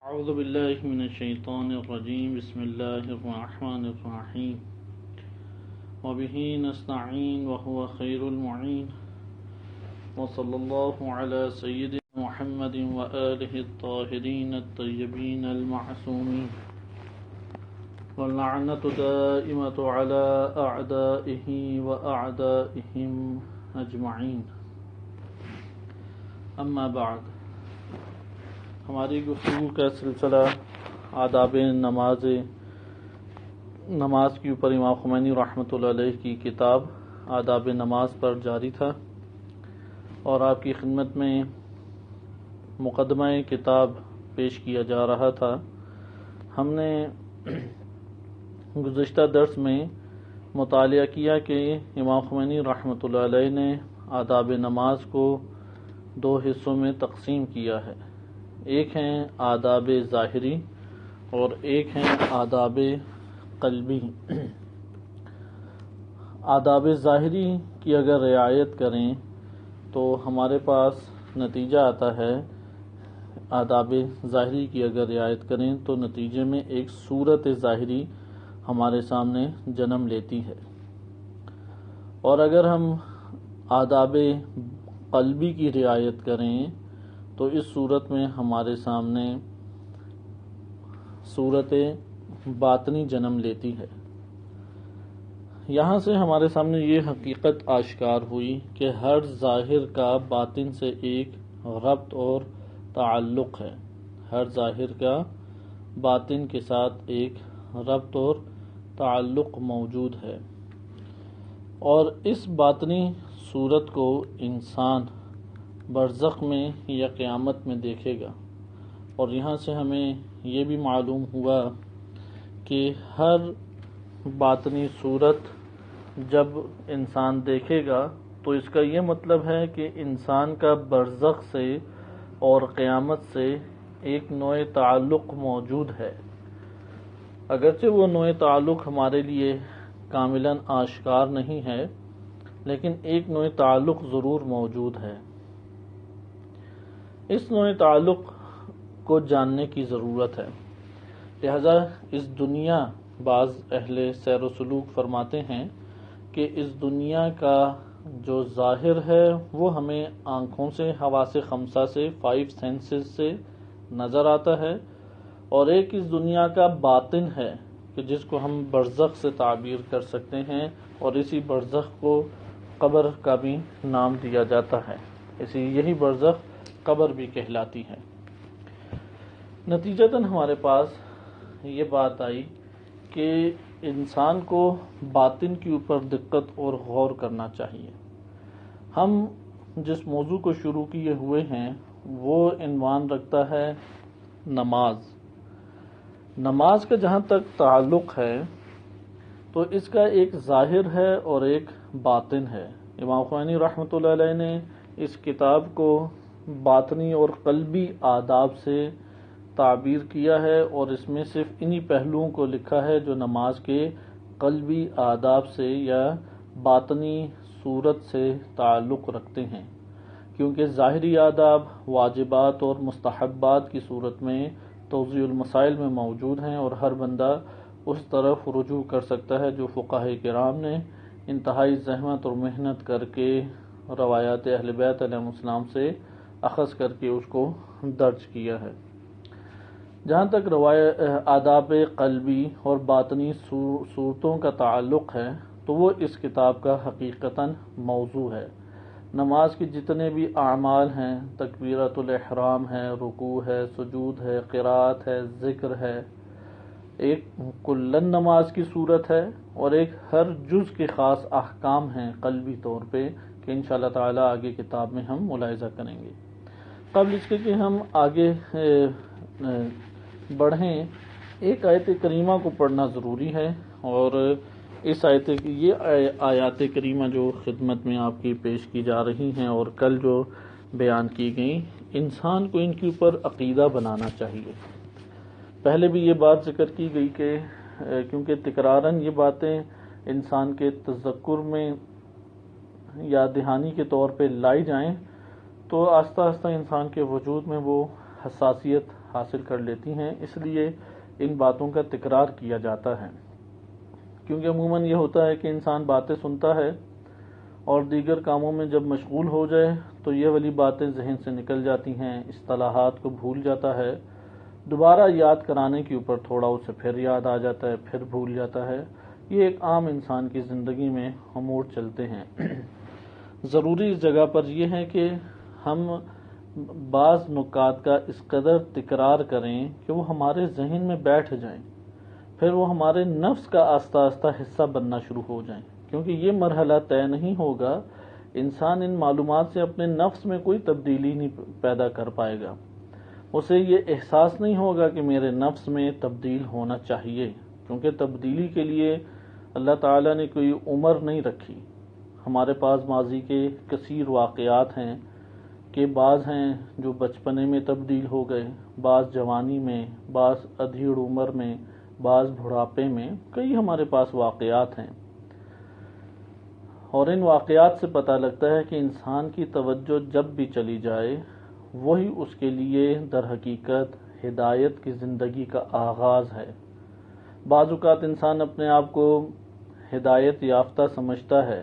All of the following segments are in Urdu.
اعوذ باللہ من الشیطان الرجیم بسم اللہ الرحمن الرحیم وبہ نستعین وهو خیر المعین وصلی اللہ علی سیدنا محمد وآلہ الطاہرین الطیبین المعصومین واللعنۃ دائمۃ علی اعدائہ واعدائہم اجمعین اما بعد۔ ہماری گفتگو کا سلسلہ آداب نماز کے اوپر امام خمینی رحمۃ اللہ علیہ کی کتاب آداب نماز پر جاری تھا، اور آپ کی خدمت میں مقدمہ کتاب پیش کیا جا رہا تھا۔ ہم نے گزشتہ درس میں مطالعہ کیا کہ امام خمینی رحمۃ اللہ علیہ نے آداب نماز کو دو حصوں میں تقسیم کیا ہے، ایک ہیں آداب ظاہری اور ایک ہیں آداب قلبی۔ آداب ظاہری کی اگر رعایت کریں تو ہمارے پاس نتیجہ آتا ہے، آداب ظاہری کی اگر رعایت کریں تو نتیجے میں ایک صورت ظاہری ہمارے سامنے جنم لیتی ہے، اور اگر ہم آداب قلبی کی رعایت کریں تو اس صورت میں ہمارے سامنے صورت باطنی جنم لیتی ہے۔ یہاں سے ہمارے سامنے یہ حقیقت آشکار ہوئی کہ ہر ظاہر کا باطن سے ایک ربط اور تعلق ہے، ہر ظاہر کا باطن کے ساتھ ایک ربط اور تعلق موجود ہے، اور اس باطنی صورت کو انسان برزخ میں یا قیامت میں دیکھے گا۔ اور یہاں سے ہمیں یہ بھی معلوم ہوا کہ ہر باطنی صورت جب انسان دیکھے گا تو اس کا یہ مطلب ہے کہ انسان کا برزخ سے اور قیامت سے ایک نوع تعلق موجود ہے، اگرچہ وہ نوع تعلق ہمارے لیے کاملاً آشکار نہیں ہے، لیکن ایک نوع تعلق ضرور موجود ہے۔ اس نوع تعلق کو جاننے کی ضرورت ہے، لہذا اس دنیا، بعض اہل سیر و سلوک فرماتے ہیں کہ اس دنیا کا جو ظاہر ہے وہ ہمیں آنکھوں سے، حواس خمسہ سے، 5 سینسز سے نظر آتا ہے، اور ایک اس دنیا کا باطن ہے کہ جس کو ہم برزخ سے تعبیر کر سکتے ہیں، اور اسی برزخ کو قبر کا بھی نام دیا جاتا ہے، یہی برزخ قبر بھی کہلاتی ہے۔ نتیجتاً ہمارے پاس یہ بات آئی کہ انسان کو باطن کے اوپر دقت اور غور کرنا چاہیے۔ ہم جس موضوع کو شروع کیے ہوئے ہیں وہ عنوان رکھتا ہے نماز۔ نماز کا جہاں تک تعلق ہے تو اس کا ایک ظاہر ہے اور ایک باطن ہے۔ امام خمینی رحمۃ اللہ علیہ نے اس کتاب کو باطنی اور قلبی آداب سے تعبیر کیا ہے، اور اس میں صرف انہی پہلوؤں کو لکھا ہے جو نماز کے قلبی آداب سے یا باطنی صورت سے تعلق رکھتے ہیں، کیونکہ ظاہری آداب واجبات اور مستحبات کی صورت میں توضیح المسائل میں موجود ہیں، اور ہر بندہ اس طرف رجوع کر سکتا ہے جو فقہاء کرام نے انتہائی زحمت اور محنت کر کے روایات اہل بیت علیہ السلام سے اخذ کر کے اس کو درج کیا ہے۔ جہاں تک آداب قلبی اور باطنی صورتوں کا تعلق ہے تو وہ اس کتاب کا حقیقتاً موضوع ہے۔ نماز کے جتنے بھی اعمال ہیں، تکبیرۃ الاحرام ہے، رکوع ہے، سجود ہے، قرات ہے، ذکر ہے، ایک کلن نماز کی صورت ہے، اور ایک ہر جز کے خاص احکام ہیں قلبی طور پہ کہ انشاءاللہ تعالی آگے کتاب میں ہم ملاحظہ کریں گے۔ قبل اس کے کہ ہم آگے بڑھیں، ایک آیت کریمہ کو پڑھنا ضروری ہے، اور اس یہ آیات کریمہ جو خدمت میں آپ کی پیش کی جا رہی ہیں اور کل جو بیان کی گئیں، انسان کو ان کے اوپر عقیدہ بنانا چاہیے۔ پہلے بھی یہ بات ذکر کی گئی کہ کیونکہ تکراراً یہ باتیں انسان کے تذکر میں یا دہانی کے طور پہ لائی جائیں تو آہستہ آہستہ انسان کے وجود میں وہ حساسیت حاصل کر لیتی ہیں، اس لیے ان باتوں کا تکرار کیا جاتا ہے، کیونکہ عموماً یہ ہوتا ہے کہ انسان باتیں سنتا ہے اور دیگر کاموں میں جب مشغول ہو جائے تو یہ والی باتیں ذہن سے نکل جاتی ہیں، اصطلاحات کو بھول جاتا ہے، دوبارہ یاد کرانے کے اوپر تھوڑا اسے پھر یاد آ جاتا ہے، پھر بھول جاتا ہے۔ یہ ایک عام انسان کی زندگی میں امور چلتے ہیں۔ ضروری اس جگہ پر یہ ہے کہ ہم بعض نکات کا اس قدر تکرار کریں کہ وہ ہمارے ذہن میں بیٹھ جائیں، پھر وہ ہمارے نفس کا آہستہ آہستہ حصہ بننا شروع ہو جائیں، کیونکہ یہ مرحلہ طے نہیں ہوگا، انسان ان معلومات سے اپنے نفس میں کوئی تبدیلی نہیں پیدا کر پائے گا، اسے یہ احساس نہیں ہوگا کہ میرے نفس میں تبدیل ہونا چاہیے، کیونکہ تبدیلی کے لیے اللہ تعالیٰ نے کوئی عمر نہیں رکھی۔ ہمارے پاس ماضی کے کثیر واقعات ہیں کہ بعض ہیں جو بچپنے میں تبدیل ہو گئے، بعض جوانی میں، بعض ادھیڑ عمر میں، بعض بڑھاپے میں، کئی ہمارے پاس واقعات ہیں، اور ان واقعات سے پتہ لگتا ہے کہ انسان کی توجہ جب بھی چلی جائے وہی اس کے لیے در حقیقت ہدایت کی زندگی کا آغاز ہے۔ بعض اوقات انسان اپنے آپ کو ہدایت یافتہ سمجھتا ہے،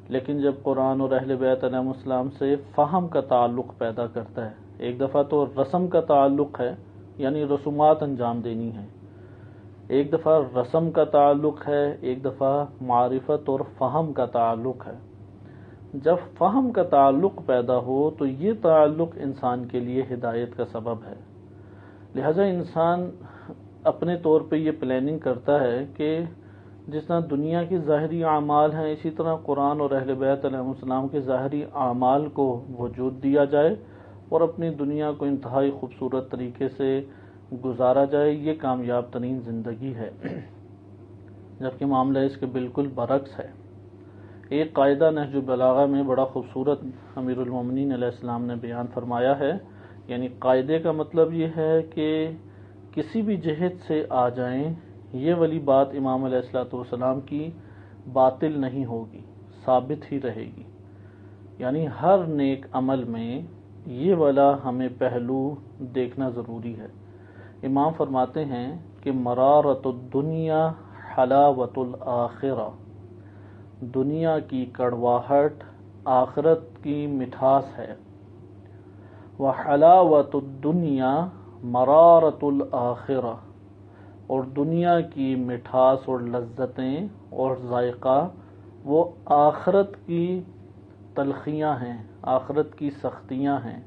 لیکن جب قرآن اور اہل بیت علیہم السلام سے فہم کا تعلق پیدا کرتا ہے، ایک دفعہ تو رسم کا تعلق ہے، یعنی رسومات انجام دینی ہے، ایک دفعہ رسم کا تعلق ہے، ایک دفعہ معرفت اور فہم کا تعلق ہے۔ جب فہم کا تعلق پیدا ہو تو یہ تعلق انسان کے لیے ہدایت کا سبب ہے، لہذا انسان اپنے طور پہ یہ پلاننگ کرتا ہے کہ جس طرح دنیا کی ظاہری اعمال ہیں، اسی طرح قرآن اور اہل بیت علیہ السلام کے ظاہری اعمال کو وجود دیا جائے اور اپنی دنیا کو انتہائی خوبصورت طریقے سے گزارا جائے، یہ کامیاب ترین زندگی ہے، جبکہ معاملہ اس کے بالکل برعکس ہے۔ ایک قاعدہ نہج البلاغہ میں بڑا خوبصورت امیر المومنین علیہ السلام نے بیان فرمایا ہے، یعنی قاعدے کا مطلب یہ ہے کہ کسی بھی جہت سے آ جائیں، یہ والی بات امام علیہ الصلوۃ والسلام کی باطل نہیں ہوگی، ثابت ہی رہے گی، یعنی ہر نیک عمل میں یہ والا ہمیں پہلو دیکھنا ضروری ہے۔ امام فرماتے ہیں کہ مرارت الدنیا حلاوت الآخرہ، دنیا کی کڑواہٹ آخرت کی مٹھاس ہے، وحلاوت الدنیا مرارت الآخرہ، اور دنیا کی مٹھاس اور لذتیں اور ذائقہ وہ آخرت کی تلخیاں ہیں، آخرت کی سختیاں ہیں۔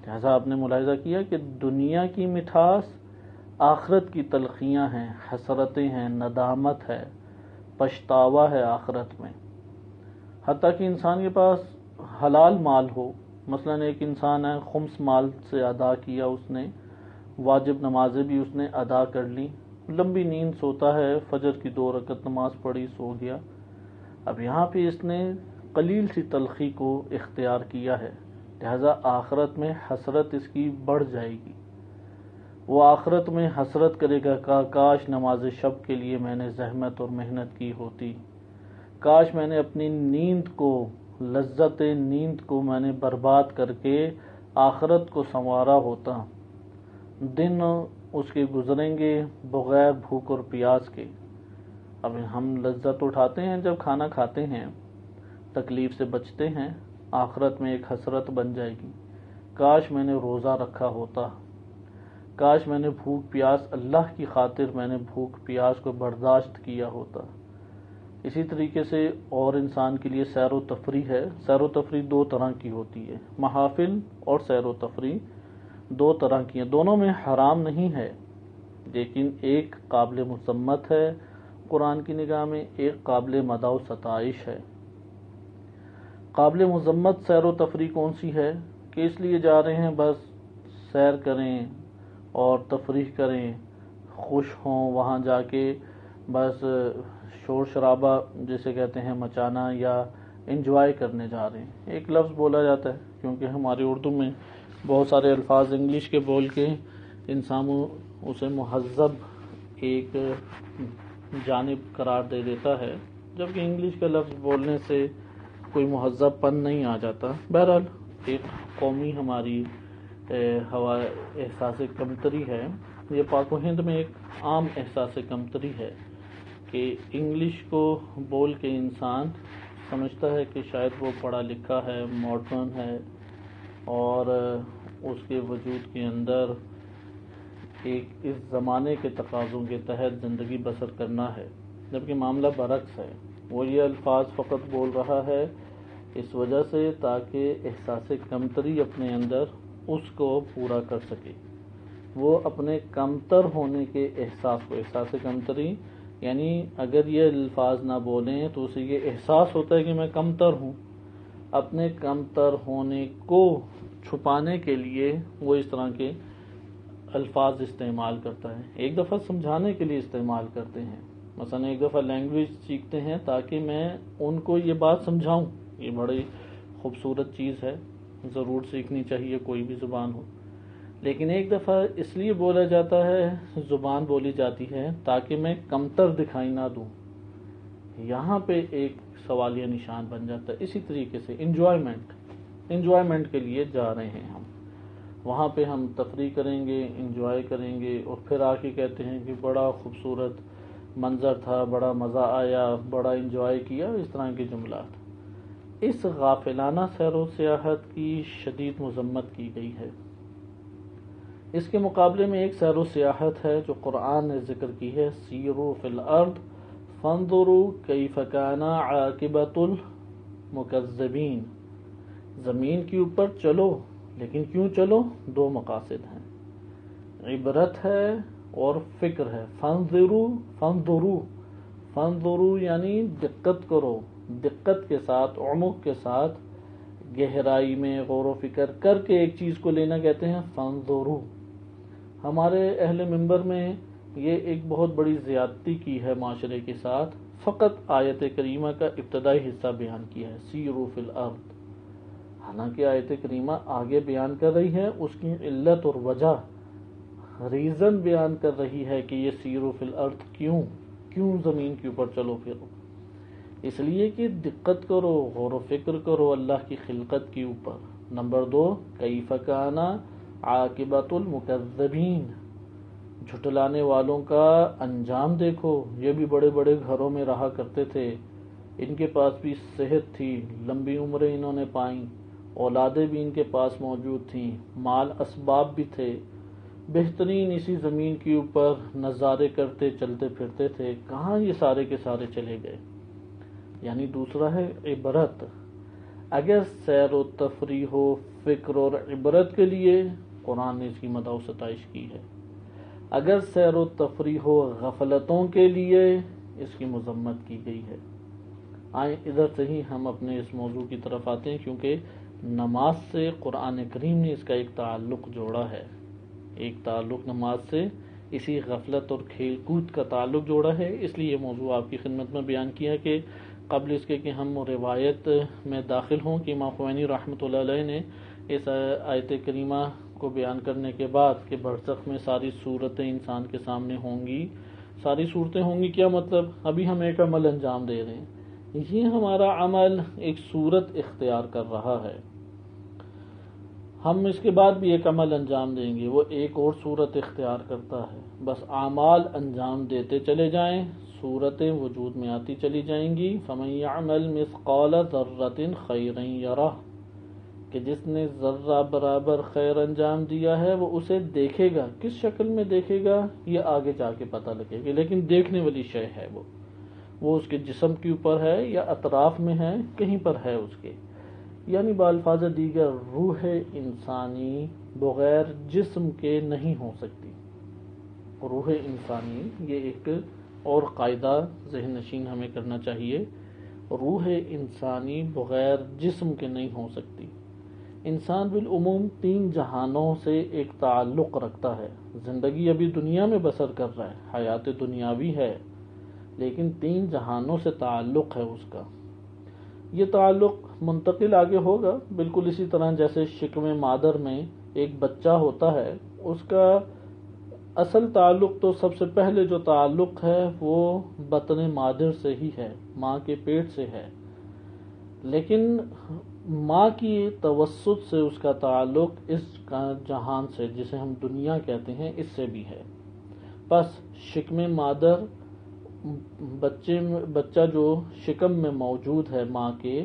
لہذا آپ نے ملاحظہ کیا کہ دنیا کی مٹھاس آخرت کی تلخیاں ہیں، حسرتیں ہیں، ندامت ہے، پچھتاوا ہے آخرت میں۔ حتیٰ کہ انسان کے پاس حلال مال ہو، مثلا ایک انسان ہے، خمس مال سے ادا کیا اس نے، واجب نمازیں بھی اس نے ادا کر لی، لمبی نیند سوتا ہے، فجر کی 2 رکعت نماز پڑھی، سو گیا، اب یہاں پہ اس نے قلیل سی تلخی کو اختیار کیا ہے، لہذا آخرت میں حسرت اس کی بڑھ جائے گی، وہ آخرت میں حسرت کرے گا کہ کاش نماز شب کے لیے میں نے زحمت اور محنت کی ہوتی، کاش میں نے اپنی نیند کو، لذت نیند کو میں نے برباد کر کے آخرت کو سنوارا ہوتا۔ دن اس کے گزریں گے بغیر بھوک اور پیاس کے۔ اب ہم لذت اٹھاتے ہیں جب کھانا کھاتے ہیں، تکلیف سے بچتے ہیں، آخرت میں ایک حسرت بن جائے گی، کاش میں نے روزہ رکھا ہوتا، کاش میں نے بھوک پیاس، اللہ کی خاطر میں نے بھوک پیاس کو برداشت کیا ہوتا۔ اسی طریقے سے اور انسان کے لیے سیر و تفریح ہے، سیر و تفریح 2 طرح کی ہوتی ہے، محافل اور سیر و تفریح 2 طرح کی ہیں، دونوں میں حرام نہیں ہے، لیکن ایک قابل مذمت ہے قرآن کی نگاہ میں، ایک قابل مدح و ستائش ہے۔ قابل مذمت سیر و تفریح کون سی ہے کہ اس لیے جا رہے ہیں بس سیر کریں اور تفریح کریں، خوش ہوں، وہاں جا کے بس شور شرابہ جسے کہتے ہیں مچانا یا انجوائے کرنے جا رہے ہیں۔ ایک لفظ بولا جاتا ہے، کیونکہ ہماری اردو میں بہت سارے الفاظ انگلش کے بول کے انسان اسے مہذب ایک جانب قرار دے دیتا ہے، جبکہ انگلش کا لفظ بولنے سے کوئی مہذب پن نہیں آ جاتا۔ بہرحال ایک قومی ہماری ہوا احساس کمتری ہے، یہ پاک و ہند میں ایک عام احساس کمتری ہے کہ انگلش کو بول کے انسان سمجھتا ہے کہ شاید وہ پڑھا لکھا ہے، ماڈرن ہے، اور اس کے وجود کے اندر ایک اس زمانے کے تقاضوں کے تحت زندگی بسر کرنا ہے، جبکہ معاملہ برعکس ہے۔ وہ یہ الفاظ فقط بول رہا ہے اس وجہ سے تاکہ احساس کمتری اپنے اندر اس کو پورا کر سکے، وہ اپنے کمتر ہونے کے احساس کمتری، یعنی اگر یہ الفاظ نہ بولیں تو اسے یہ احساس ہوتا ہے کہ میں کمتر ہوں، اپنے کمتر ہونے کو چھپانے کے لیے وہ اس طرح کے الفاظ استعمال کرتا ہے۔ ایک دفعہ سمجھانے کے لیے استعمال کرتے ہیں، مثلا ایک دفعہ لینگویج سیکھتے ہیں تاکہ میں ان کو یہ بات سمجھاؤں، یہ بڑی خوبصورت چیز ہے، ضرور سیکھنی چاہیے کوئی بھی زبان ہو، لیکن ایک دفعہ اس لیے بولا جاتا ہے، زبان بولی جاتی ہے تاکہ میں کمتر دکھائی نہ دوں، یہاں پہ ایک سوالیہ نشان بن جاتا ہے۔ اسی طریقے سے انجوائمنٹ کے لیے جا رہے ہیں ہم، وہاں پہ ہم تفریح کریں گے، انجوائے کریں گے، اور پھر آ کے کہتے ہیں کہ بڑا خوبصورت منظر تھا، بڑا مزہ آیا، بڑا انجوائے کیا، اس طرح کے جملات۔ اس غافلانہ سیر و سیاحت کی شدید مذمت کی گئی ہے۔ اس کے مقابلے میں ایک سیر و سیاحت ہے جو قرآن نے ذکر کی ہے، سیروا فی الارض فانظروا کیف کان عاقبۃ المکذبین، زمین کے اوپر چلو، لیکن کیوں چلو؟ دو مقاصد ہیں، عبرت ہے اور فکر ہے۔ فانظروا یعنی دقت کرو، دقت کے ساتھ، عمق کے ساتھ، گہرائی میں غور و فکر کر کے ایک چیز کو لینا کہتے ہیں فانظروا۔ ہمارے اہل منبر میں یہ ایک بہت بڑی زیادتی کی ہے معاشرے کے ساتھ، فقط آیت کریمہ کا ابتدائی حصہ بیان کیا ہے، سیروا فی الارض، حالانکہ آیت کریمہ آگے بیان کر رہی ہے اس کی علت اور وجہ، ریزن بیان کر رہی ہے کہ یہ سیروا فی الارض کیوں زمین کے اوپر چلو پھرو، اس لیے کہ دقت کرو، غور و فکر کرو اللہ کی خلقت کے اوپر۔ نمبر 2، کیف کان عاقبۃ المکذبین، جھٹلانے والوں کا انجام دیکھو، یہ بھی بڑے بڑے گھروں میں رہا کرتے تھے، ان کے پاس بھی صحت تھی، لمبی عمریں انہوں نے پائیں، اولادیں بھی ان کے پاس موجود تھیں، مال اسباب بھی تھے، بہترین اسی زمین کے اوپر نظارے کرتے چلتے پھرتے تھے، کہاں یہ سارے کے سارے چلے گئے؟ یعنی دوسرا ہے عبرت۔ اگر سیر و تفریح و فکر اور عبرت کے لیے قرآن نے اس کی مدح و ستائش کی ہے، اگر سیر و تفریح و غفلتوں کے لیے اس کی مذمت کی گئی ہے۔ آئیں ادھر سے ہی ہم اپنے اس موضوع کی طرف آتے ہیں، کیونکہ نماز سے قرآن کریم نے اس کا ایک تعلق جوڑا ہے، ایک تعلق نماز سے اسی غفلت اور کھیل کود کا تعلق جوڑا ہے، اس لیے یہ موضوع آپ کی خدمت میں بیان کیا کہ قبل اس کے کہ ہم روایت میں داخل ہوں کہ امام خمینی رحمۃ اللہ علیہ نے اس آیت کریمہ کو بیان کرنے کے بعد کہ برزخ میں ساری صورتیں انسان کے سامنے ہوں گی، ساری صورتیں ہوں گی، کیا مطلب؟ ابھی ہم ایک عمل انجام دے رہے ہیں، یہ ہمارا عمل ایک صورت اختیار کر رہا ہے، ہم اس کے بعد بھی ایک عمل انجام دیں گے، وہ ایک اور صورت اختیار کرتا ہے، بس اعمال انجام دیتے چلے جائیں، صورتیں وجود میں آتی چلی جائیں گی۔ فَمَن يَعْمَلْ مِثْقَالَ ذَرَّةٍ خَيْرًا يَرَهُ، کہ جس نے ذرہ برابر خیر انجام دیا ہے وہ اسے دیکھے گا، کس شکل میں دیکھے گا یہ آگے جا کے پتہ لگے گا، لیکن دیکھنے والی شے ہے وہ اس کے جسم کے اوپر ہے یا اطراف میں ہے، کہیں پر ہے اس کے، یعنی بالفاظ دیگر روح انسانی بغیر جسم کے نہیں ہو سکتی۔ روح انسانی، یہ ایک اور قاعدہ ذہن نشین ہمیں کرنا چاہیے، روح انسانی بغیر جسم کے نہیں ہو سکتی۔ انسان بالعموم 3 جہانوں سے ایک تعلق رکھتا ہے، زندگی ابھی دنیا میں بسر کر رہا ہے، حیات دنیاوی ہے، لیکن 3 جہانوں سے تعلق ہے اس کا۔ یہ تعلق منتقل آگے ہوگا، بالکل اسی طرح جیسے شکم مادر میں ایک بچہ ہوتا ہے، اس کا اصل تعلق تو سب سے پہلے جو تعلق ہے وہ بطن مادر سے ہی ہے، ماں کے پیٹ سے ہے، لیکن ماں کی توسط سے اس کا تعلق اس جہان سے جسے ہم دنیا کہتے ہیں اس سے بھی ہے. بس شکم مادر بچہ جو شکم میں موجود ہے ماں کے،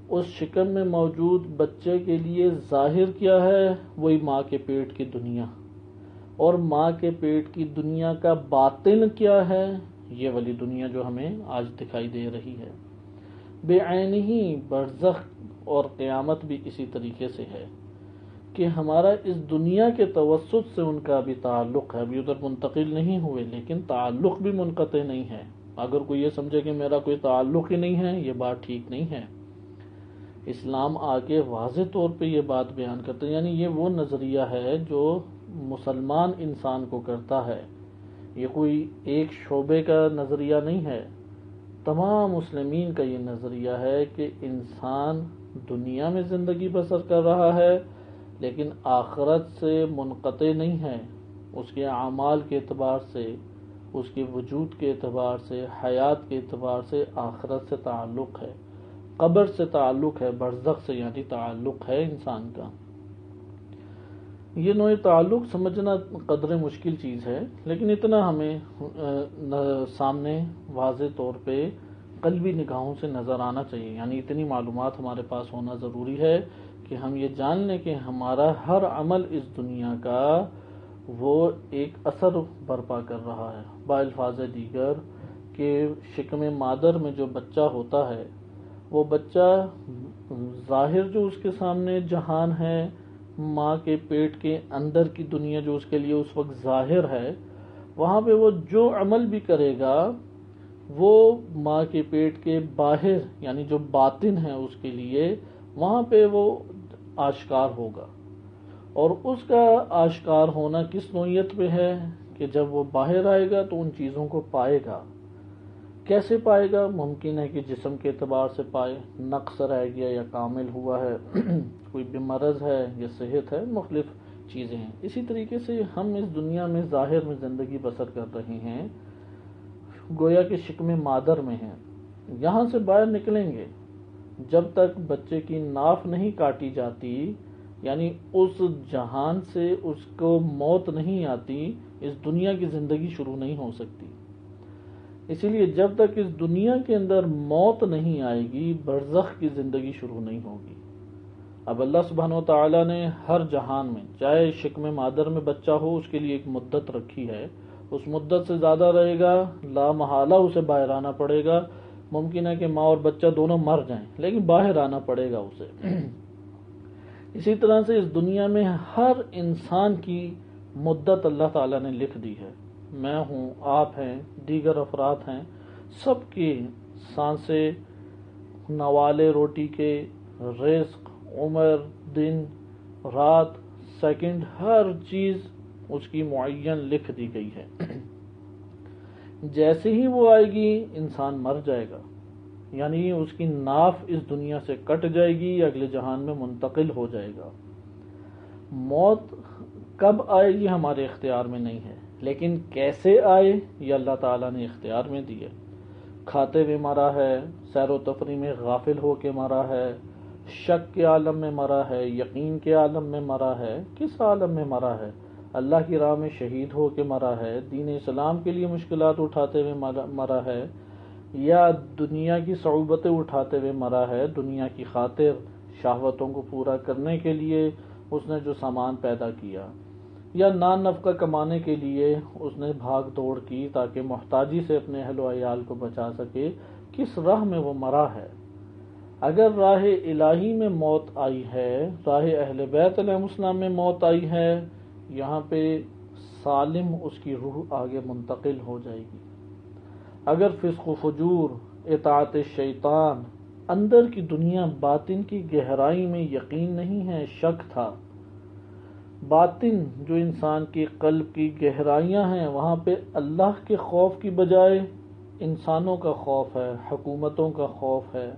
اس شکم میں موجود بچے کے لیے ظاہر کیا ہے؟ وہی ماں کے پیٹ کی دنیا. اور ماں کے پیٹ کی دنیا کا باطن کیا ہے؟ یہ والی دنیا جو ہمیں آج دکھائی دے رہی ہے. بے عین ہی برزخ اور قیامت بھی اسی طریقے سے ہے کہ ہمارا اس دنیا کے توسط سے ان کا بھی تعلق ہے. ابھی ادھر منتقل نہیں ہوئے لیکن تعلق بھی منقطع نہیں ہے. اگر کوئی یہ سمجھے کہ میرا کوئی تعلق ہی نہیں ہے، یہ بات ٹھیک نہیں ہے. اسلام آگے واضح طور پہ یہ بات بیان کرتا ہے. یعنی یہ وہ نظریہ ہے جو مسلمان انسان کو کرتا ہے، یہ کوئی ایک شعبے کا نظریہ نہیں ہے. تمام مسلمین کا یہ نظریہ ہے کہ انسان دنیا میں زندگی بسر کر رہا ہے لیکن آخرت سے منقطع نہیں ہے. اس کے اعمال کے اعتبار سے، اس کے وجود کے اعتبار سے، حیات کے اعتبار سے آخرت سے تعلق ہے، قبر سے تعلق ہے، برزخ سے یعنی تعلق ہے انسان کا. یہ نوع تعلق سمجھنا قدر مشکل چیز ہے، لیکن اتنا ہمیں سامنے واضح طور پہ قلبی نگاہوں سے نظر آنا چاہیے. یعنی اتنی معلومات ہمارے پاس ہونا ضروری ہے کہ ہم یہ جان لیں کہ ہمارا ہر عمل اس دنیا کا وہ ایک اثر برپا کر رہا ہے. بالفاظ دیگر کہ شکم مادر میں جو بچہ ہوتا ہے، وہ بچہ ظاہر جو اس کے سامنے جہان ہے، ماں کے پیٹ کے اندر کی دنیا جو اس کے لیے اس وقت ظاہر ہے، وہاں پہ وہ جو عمل بھی کرے گا وہ ماں کے پیٹ کے باہر یعنی جو باطن ہے اس کے لیے وہاں پہ وہ آشکار ہوگا. اور اس کا آشکار ہونا کس نوعیت پہ ہے کہ جب وہ باہر آئے گا تو ان چیزوں کو پائے گا. کیسے پائے گا؟ ممکن ہے کہ جسم کے اعتبار سے پائے، نقص رہ گیا یا کامل ہوا ہے، کوئی بھی مرض ہے یا صحت ہے، مختلف چیزیں ہیں. اسی طریقے سے ہم اس دنیا میں ظاہر میں زندگی بسر کر رہے ہیں، گویا کہ شکم مادر میں ہیں. یہاں سے باہر نکلیں گے جب تک بچے کی ناف نہیں کاٹی جاتی، یعنی اس جہان سے اس کو موت نہیں آتی، اس دنیا کی زندگی شروع نہیں ہو سکتی. اسی لیے جب تک اس دنیا کے اندر موت نہیں آئے گی، برزخ کی زندگی شروع نہیں ہوگی. اب اللہ سبحانہ و تعالیٰ نے ہر جہان میں، چاہے شکم مادر میں بچہ ہو، اس کے لیے ایک مدت رکھی ہے. اس مدت سے زیادہ رہے گا لا محالہ اسے باہر آنا پڑے گا. ممکن ہے کہ ماں اور بچہ دونوں مر جائیں لیکن باہر آنا پڑے گا اسے. اسی طرح سے اس دنیا میں ہر انسان کی مدت اللہ تعالیٰ نے لکھ دی ہے. میں ہوں، آپ ہیں، دیگر افراد ہیں، سب کی سانسیں، نوالے روٹی کے، رزق، عمر، دن، رات، سیکنڈ، ہر چیز اس کی معین لکھ دی گئی ہے. جیسے ہی وہ آئے گی انسان مر جائے گا، یعنی اس کی ناف اس دنیا سے کٹ جائے گی، اگلے جہان میں منتقل ہو جائے گا. موت کب آئے گی ہمارے اختیار میں نہیں ہے، لیکن کیسے آئے یہ اللہ تعالیٰ نے اختیار میں دی ہے. کھاتے ہوئے مرا ہے، سیر و تفریح میں غافل ہو کے مرا ہے، شک کے عالم میں مرا ہے، یقین کے عالم میں مرا ہے، کس عالم میں مرا ہے؟ اللہ کی راہ میں شہید ہو کے مرا ہے، دین اسلام کے لیے مشکلات اٹھاتے ہوئے مرا ہے، یا دنیا کی صعوبتیں اٹھاتے ہوئے مرا ہے. دنیا کی خاطر شہوتوں کو پورا کرنے کے لیے اس نے جو سامان پیدا کیا، یا نان نفقہ کمانے کے لیے اس نے بھاگ دوڑ کی تاکہ محتاجی سے اپنے اہل و عیال کو بچا سکے. کس راہ میں وہ مرا ہے؟ اگر راہ الہی میں موت آئی ہے، راہ اہل بیت علیہ السلام میں موت آئی ہے، یہاں پہ سالم اس کی روح آگے منتقل ہو جائے گی. اگر فسق و فجور، اطاعت شیطان، اندر کی دنیا باطن کی گہرائی میں یقین نہیں ہے، شک تھا، باطن جو انسان کے قلب کی گہرائیاں ہیں وہاں پہ اللہ کے خوف کی بجائے انسانوں کا خوف ہے، حکومتوں کا خوف ہے،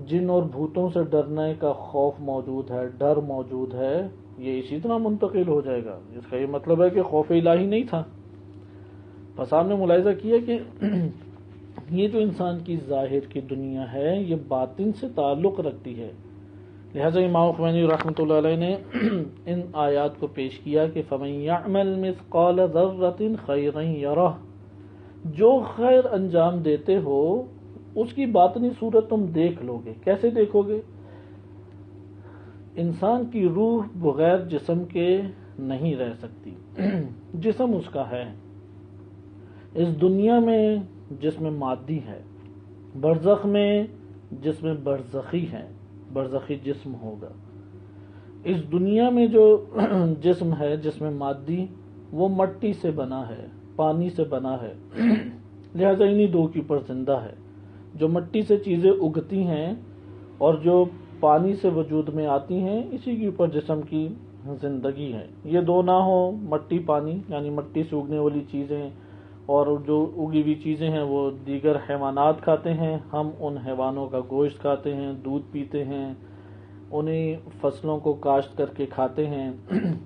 جن اور بھوتوں سے ڈرنے کا خوف موجود ہے، ڈر موجود ہے. یہ اسی طرح منتقل ہو جائے گا. اس کا یہ مطلب ہے کہ خوف الہی نہیں تھا. بس آپ نے ملاحظہ کیا کہ یہ جو انسان کی ظاہر کی دنیا ہے یہ باطن سے تعلق رکھتی ہے. لہذا امام خمینی رحمۃ اللہ علیہ نے ان آیات کو پیش کیا کہ فَمَن يَعْمَلْ مِثْقَالَ ذَرَّةٍ خَيْرًا يَرَهُ، جو خیر انجام دیتے ہو اس کی باطنی صورت تم دیکھ لو گے. کیسے دیکھو گے؟ انسان کی روح بغیر جسم کے نہیں رہ سکتی. جسم اس کا ہے اس دنیا میں جسم مادی ہے، برزخ میں جسم برزخی ہے، برزخی جسم ہوگا. اس دنیا میں جو جسم ہے جسم مادی وہ مٹی سے بنا ہے، پانی سے بنا ہے. لہذا انہی دو کے اوپر زندہ ہے. جو مٹی سے چیزیں اگتی ہیں اور جو پانی سے وجود میں آتی ہیں اسی کے اوپر جسم کی زندگی ہے. یہ دو نہ ہو، مٹی پانی یعنی مٹی سے اگنے والی چیزیں اور جو اگی ہوئی چیزیں ہیں وہ دیگر حیوانات کھاتے ہیں، ہم ان حیوانوں کا گوشت کھاتے ہیں، دودھ پیتے ہیں، انہیں فصلوں کو کاشت کر کے کھاتے ہیں.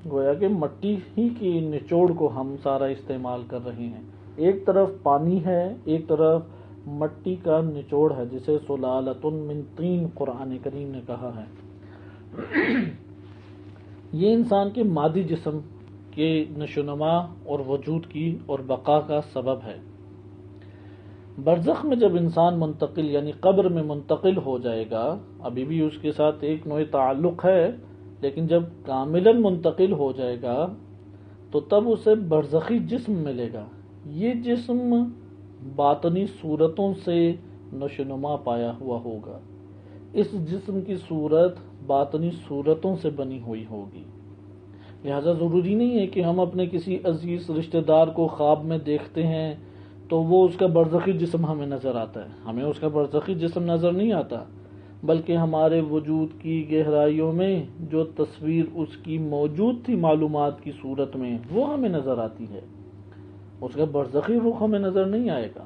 گویا کہ مٹی ہی کی نچوڑ کو ہم سارا استعمال کر رہے ہیں. ایک طرف پانی ہے، ایک طرف مٹی کا نچوڑ ہے جسے سلالۃ من طین قرآن کریم نے کہا ہے. یہ انسان کے مادی جسم کے نشوونما اور وجود کی اور بقا کا سبب ہے. برزخ میں جب انسان منتقل یعنی قبر میں منتقل ہو جائے گا، ابھی بھی اس کے ساتھ ایک نوع تعلق ہے، لیکن جب کاملاً منتقل ہو جائے گا تو تب اسے برزخی جسم ملے گا. یہ جسم باطنی صورتوں سے نشوونما پایا ہوا ہوگا. اس جسم کی صورت باطنی صورتوں سے بنی ہوئی ہوگی. لہذا ضروری نہیں ہے کہ ہم اپنے کسی عزیز رشتہ دار کو خواب میں دیکھتے ہیں تو وہ اس کا برزخی جسم ہمیں نظر آتا ہے. ہمیں اس کا برزخی جسم نظر نہیں آتا، بلکہ ہمارے وجود کی گہرائیوں میں جو تصویر اس کی موجود تھی معلومات کی صورت میں وہ ہمیں نظر آتی ہے. اس کا برزخی رخ ہمیں نظر نہیں آئے گا.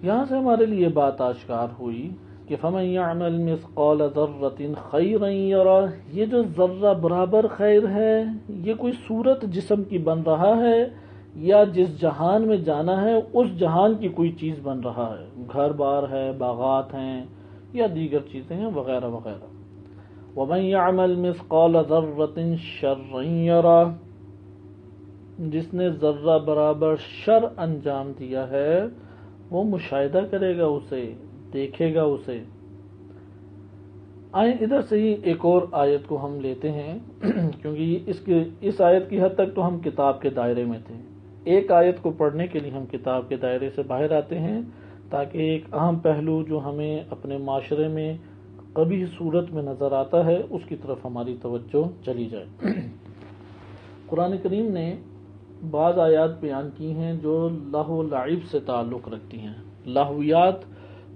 یہاں سے ہمارے لیے بات آشکار ہوئی کہ فَمَن يَعْمَلْ مِثْقَالَ ذَرَّةٍ خَيْرًا يَرَهُ، یہ جو ذرہ برابر خیر ہے یہ کوئی صورت جسم کی بن رہا ہے یا جس جہان میں جانا ہے اس جہان کی کوئی چیز بن رہا ہے، گھر بار ہے، باغات ہیں یا دیگر چیزیں ہیں وغیرہ وغیرہ. وَمَن يَعْمَلْ مِثْقَالَ ذَرَّةٍ شَرًّا يَرَهُ، جس نے ذرہ برابر شر انجام دیا ہے وہ مشاہدہ کرے گا، اسے دیکھے گا. اسے آئیں ادھر سے ہی ایک اور آیت کو ہم لیتے ہیں کیونکہ اس آیت کی حد تک تو ہم کتاب کے دائرے میں تھے. ایک آیت کو پڑھنے کے لیے ہم کتاب کے دائرے سے باہر آتے ہیں تاکہ ایک اہم پہلو جو ہمیں اپنے معاشرے میں قبیح صورت میں نظر آتا ہے اس کی طرف ہماری توجہ چلی جائے. قرآن کریم نے بعض آیات بیان کی ہیں جو لہو و لعب سے تعلق رکھتی ہیں. لہویات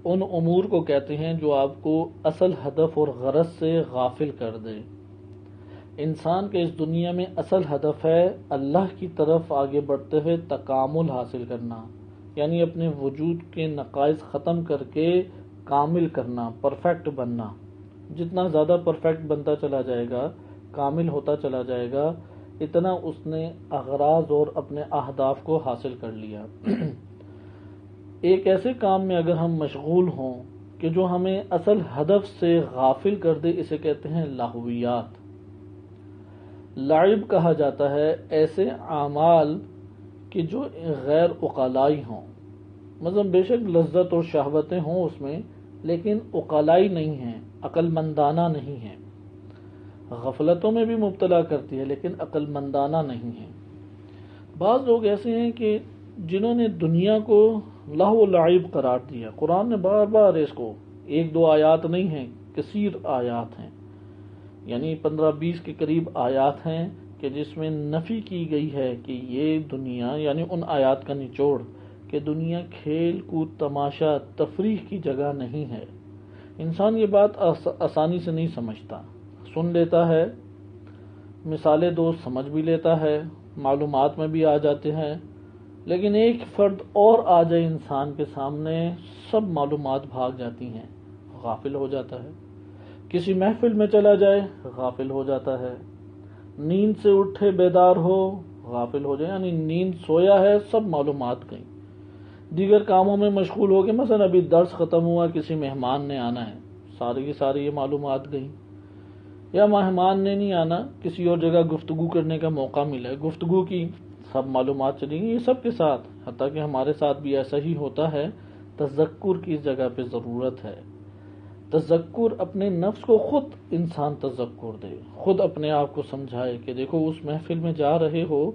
ان امور کو کہتے ہیں جو آپ کو اصل ہدف اور غرض سے غافل کر دے. انسان کے اس دنیا میں اصل ہدف ہے اللہ کی طرف آگے بڑھتے ہوئے تکامل حاصل کرنا، یعنی اپنے وجود کے نقائص ختم کر کے کامل کرنا، پرفیکٹ بننا. جتنا زیادہ پرفیکٹ بنتا چلا جائے گا، کامل ہوتا چلا جائے گا، اتنا اس نے اغراض اور اپنے اہداف کو حاصل کر لیا. ایک ایسے کام میں اگر ہم مشغول ہوں کہ جو ہمیں اصل ہدف سے غافل کر دے اسے کہتے ہیں لہویات. لعب کہا جاتا ہے ایسے اعمال کہ جو غیر عقلائی ہوں. مثلا بے شک لذت اور شہوتیں ہوں اس میں لیکن عقلائی نہیں ہیں، عقل مندانہ نہیں ہیں. غفلتوں میں بھی مبتلا کرتی ہے لیکن عقل مندانہ نہیں ہے. بعض لوگ ایسے ہیں کہ جنہوں نے دنیا کو لہو و لعب قرار دیا. قرآن نے بار بار اس کو، ایک دو آیات نہیں ہیں، کثیر آیات ہیں، یعنی 15-20 کے قریب آیات ہیں کہ جس میں نفی کی گئی ہے کہ یہ دنیا، یعنی ان آیات کا نچوڑ کہ دنیا کھیل کود تماشا تفریح کی جگہ نہیں ہے. انسان یہ بات آسانی سے نہیں سمجھتا، سن لیتا ہے، مثالیں دو سمجھ بھی لیتا ہے، معلومات میں بھی آ جاتے ہیں، لیکن ایک فرد اور آ جائے انسان کے سامنے سب معلومات بھاگ جاتی ہیں، غافل ہو جاتا ہے. کسی محفل میں چلا جائے غافل ہو جاتا ہے، نیند سے اٹھے بیدار ہو غافل ہو جائے، یعنی نیند سویا ہے سب معلومات گئیں. دیگر کاموں میں مشغول ہو کے، مثلا ابھی درس ختم ہوا، کسی مہمان نے آنا ہے، ساری کی ساری یہ معلومات گئیں، یا مہمان نے نہیں آنا، کسی اور جگہ گفتگو کرنے کا موقع ملا ہے، گفتگو کی، سب معلومات چلی گئی، یہ سب کے ساتھ، حتیٰ کہ ہمارے ساتھ بھی ایسا ہی ہوتا ہے، تذکر کی جگہ پہ ضرورت ہے۔ تذکر، اپنے نفس کو خود انسان تذکر دے، خود اپنے آپ کو سمجھائے کہ دیکھو اس محفل میں جا رہے ہو،